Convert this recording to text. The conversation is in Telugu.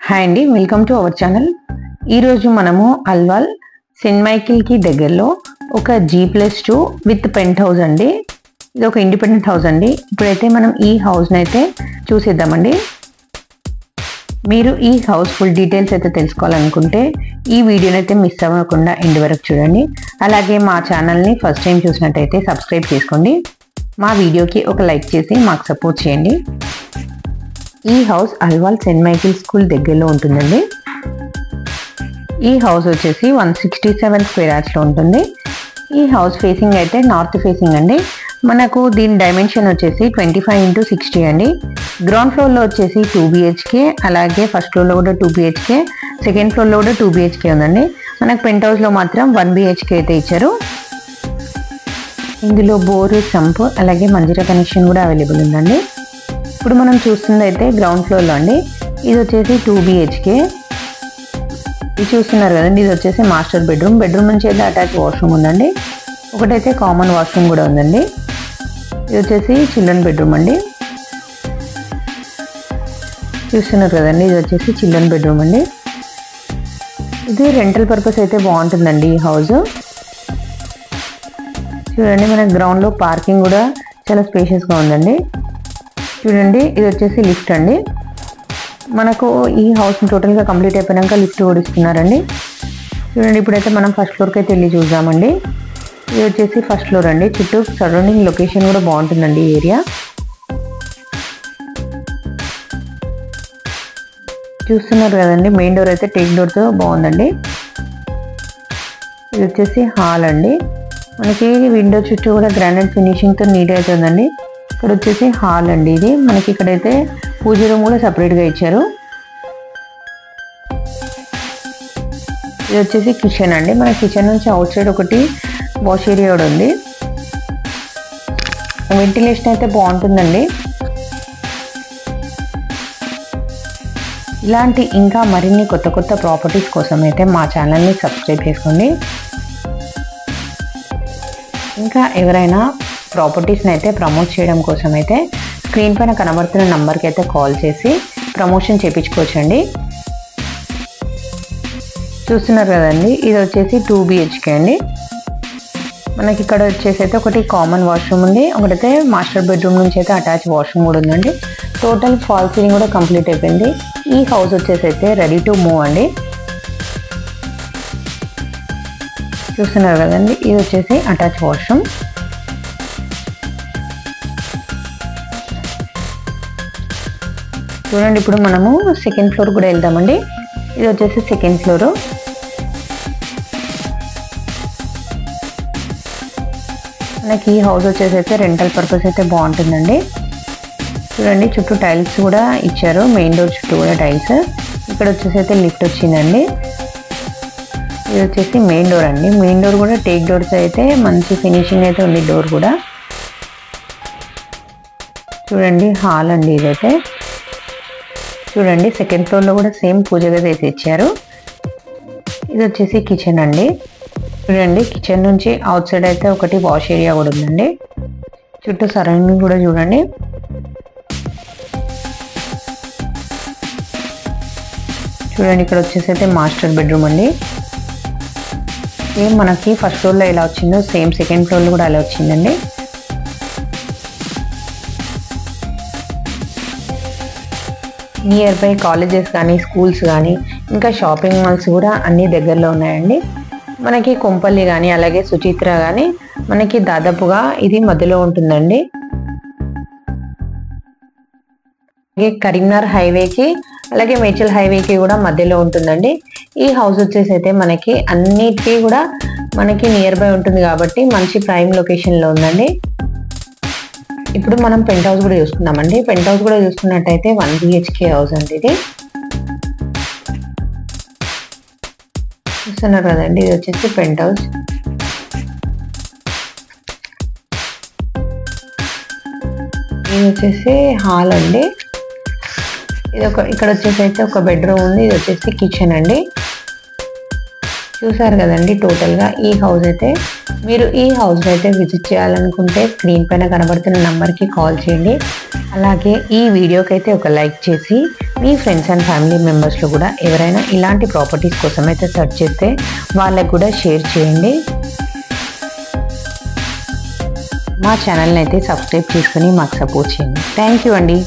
హాయ్ అండి, వెల్కమ్ టు అవర్ ఛానల్. ఈరోజు మనము అల్వాల్ సెయింట్ మైకిల్కి దగ్గరలో ఒక G+2 విత్ పెంట్ హౌస్ అండి. ఇది ఒక ఇండిపెండెంట్ హౌస్ అండి. ఇప్పుడైతే మనం ఈ హౌస్ని అయితే చూసేద్దామండి. మీరు ఈ హౌస్ ఫుల్ డీటెయిల్స్ అయితే తెలుసుకోవాలనుకుంటే ఈ వీడియోని అయితే మిస్ అవ్వకుండా ఎండ్ వరకు చూడండి. అలాగే మా ఛానల్ని ఫస్ట్ టైం చూసినట్టయితే సబ్స్క్రైబ్ చేసుకోండి. మా వీడియోకి ఒక లైక్ చేసి మాకు సపోర్ట్ చేయండి. ఈ house Alwal Saint Michael school దగ్గరలో ఉంటుందండి. ఈ హౌస్ వచ్చేసి 167 స్క్వేర్ యార్డ్స్లో ఉంటుంది. ఈ హౌస్ ఫేసింగ్ అయితే నార్త్ ఫేసింగ్ అండి. మనకు దీని డైమెన్షన్ వచ్చేసి 25x60 అండి. గ్రౌండ్ ఫ్లోర్లో వచ్చేసి 2 BHK, అలాగే ఫస్ట్ ఫ్లోర్లో కూడా 2 BHK, సెకండ్ ఫ్లోర్లో కూడా 2 BHK ఉందండి. మనకు పెంట్ హౌస్లో మాత్రం 1 BHK అయితే ఇచ్చారు. ఇందులో బోరు, సంప్, అలాగే మంజీరా కనెక్షన్ కూడా అవైలబుల్ ఉందండి. ఇప్పుడు మనం చూస్తుంది అయితే గ్రౌండ్ ఫ్లోర్లో అండి. ఇది వచ్చేసి 2 BHK. ఇది చూస్తున్నారు కదండి, ఇది వచ్చేసి మాస్టర్ బెడ్రూమ్. బెడ్రూమ్ నుంచి అయితే అటాచ్ వాష్రూమ్ ఉందండి. ఒకటైతే కామన్ వాష్రూమ్ కూడా ఉందండి. ఇది వచ్చేసి చిల్డ్రన్ బెడ్రూమ్ అండి. చూస్తున్నారు కదండి, ఇది వచ్చేసి చిల్డ్రన్ బెడ్రూమ్ అండి. ఇది రెంటల్ పర్పస్ అయితే బాగుంటుందండి ఈ హౌస్. చూడండి, మన గ్రౌండ్లో పార్కింగ్ కూడా చాలా స్పేషియస్గా ఉందండి. చూడండి, ఇది వచ్చేసి లిఫ్ట్ అండి. మనకు ఈ హౌస్ టోటల్గా కంప్లీట్ అయిపోయాక లిఫ్ట్ కూడా ఇస్తున్నారండి. చూడండి, ఇప్పుడైతే మనం ఫస్ట్ ఫ్లోర్కి అయితే వెళ్ళి చూద్దామండి. ఇది వచ్చేసి ఫస్ట్ ఫ్లోర్ అండి. చుట్టూ సరౌండింగ్ లొకేషన్ కూడా బాగుంటుందండి ఈ ఏరియా. చూస్తున్నారు కదండి, మెయిన్ డోర్ అయితే టేక్ డోర్తో బాగుందండి. ఇది వచ్చేసి హాల్ అండి. మనకి విండో చుట్టూ కూడా గ్రానైట్ ఫినిషింగ్తో నీట్ అయితే ఉందండి. ఇక్కడ వచ్చేసి హాల్ అండి. ఇది మనకి ఇక్కడైతే పూజ రూమ్ కూడా సపరేట్గా ఇచ్చారు. ఇది వచ్చేసి కిచెన్ అండి. మన కిచెన్ నుంచి అవుట్ సైడ్ ఒకటి వాష్ ఏరియా కూడా ఉంది. వెంటిలేషన్ అయితే బాగుంటుందండి. ఇలాంటి ఇంకా మరిన్ని కొత్త కొత్త ప్రాపర్టీస్ కోసం అయితే మా ఛానల్ని సబ్స్క్రైబ్ చేసుకోండి. ఇంకా ఎవరైనా ప్రాపర్టీస్ని అయితే ప్రమోట్ చేయడం కోసం అయితే స్క్రీన్ పైన కనబడుతున్న నంబర్కి అయితే కాల్ చేసి ప్రమోషన్ చేయించుకోవచ్చండి. చూస్తున్నారు కదండి, ఇది వచ్చేసి 2 BHK అండి. మనకి ఇక్కడ వచ్చేసి అయితే ఒకటి కామన్ వాష్రూమ్ ఉంది, ఒకటైతే మాస్టర్ బెడ్రూమ్ నుంచి అయితే అటాచ్ వాష్రూమ్ కూడా ఉందండి. టోటల్ ఫాల్ సీలింగ్ కూడా కంప్లీట్ అయిపోయింది. ఈ హౌస్ వచ్చేసి అయితే రెడీ టు మూవ్ అండి. చూస్తున్నారు కదండి, ఇది వచ్చేసి అటాచ్ వాష్రూమ్. చూడండి, ఇప్పుడు మనము సెకండ్ ఫ్లోర్ కూడా వెళ్దామండి. ఇది వచ్చేసి సెకండ్ ఫ్లోరు. మనకి ఈ హౌస్ వచ్చేసి అయితే రెంటల్ పర్పస్ అయితే బాగుంటుందండి. చూడండి, చుట్టూ టైల్స్ కూడా ఇచ్చారు. మెయిన్ డోర్ చుట్టూ కూడా టైల్స్. ఇక్కడ వచ్చేసి అయితే లిఫ్ట్ వచ్చిందండి. ఇది వచ్చేసి మెయిన్ డోర్ అండి. మెయిన్ డోర్ కూడా టేక్ డోర్స్ అయితే మంచి ఫినిషింగ్ అయితే ఉంది. డోర్ కూడా చూడండి, హాల్ అండి ఇదైతే. చూడండి, సెకండ్ ఫ్లోర్లో కూడా సేమ్ పూజ గది అయితే ఇచ్చారు. ఇది వచ్చేసి కిచెన్ అండి. చూడండి, కిచెన్ నుంచి అవుట్ సైడ్ అయితే ఒకటి వాష్ ఏరియా కూడా ఉందండి. చుట్టూ సరౌండింగ్ కూడా చూడండి. చూడండి, ఇక్కడ వచ్చేసి అయితే మాస్టర్ బెడ్రూమ్ అండి. సేమ్ మనకి ఫస్ట్ ఫ్లోర్లో ఎలా వచ్చిందో సేమ్ సెకండ్ ఫ్లోర్లో కూడా అలా వచ్చిందండి. నియర్ బై కాలేజెస్ కానీ, స్కూల్స్ కానీ, ఇంకా షాపింగ్ మాల్స్ కూడా అన్ని దగ్గరలో ఉన్నాయండి. మనకి కొంపల్లి కానీ, అలాగే సుచిత్ర కానీ మనకి దాదాపుగా ఇది మధ్యలో ఉంటుందండి. అలాగే కరీంనగర్ హైవేకి, అలాగే మేడ్చల్ హైవేకి కూడా మధ్యలో ఉంటుందండి. ఈ హౌస్ వచ్చేసి అయితే మనకి అన్నిటికీ కూడా మనకి నియర్ బై ఉంటుంది కాబట్టి మంచి ప్రైమ్ లొకేషన్లో ఉందండి. ఇప్పుడు మనం పెంట్ హౌస్ కూడా చూస్తున్నామండి. పెంట్ హౌస్ కూడా చూసుకున్నట్టయితే 1 BHK హౌస్ అండి ఇది. చూస్తున్నారు కదండి, ఇది వచ్చేసి పెంట్ హౌస్. ఇది వచ్చేసి హాల్ అండి. ఇది ఇక్కడ వచ్చేసి అయితే ఒక బెడ్రూమ్ ఉంది. ఇది వచ్చేసి కిచెన్ అండి. చూసారు కదండి టోటల్గా ఈ హౌస్ అయితే. మీరు ఈ హౌస్ అయితే విజిట్ చేయాలనుకుంటే స్క్రీన్ పైన కనబడుతున్న నంబర్కి కాల్ చేయండి. అలాగే ఈ వీడియోకి అయితే ఒక లైక్ చేసి మీ ఫ్రెండ్స్ అండ్ ఫ్యామిలీ మెంబర్స్లో కూడా ఎవరైనా ఇలాంటి ప్రాపర్టీస్ కోసం అయితే సెర్చ్ చేస్తే వాళ్ళకు కూడా షేర్ చేయండి. మా ఛానల్ని అయితే సబ్స్క్రైబ్ చేసుకుని మాకు సపోర్ట్ చేయండి. థ్యాంక్ యూ అండి.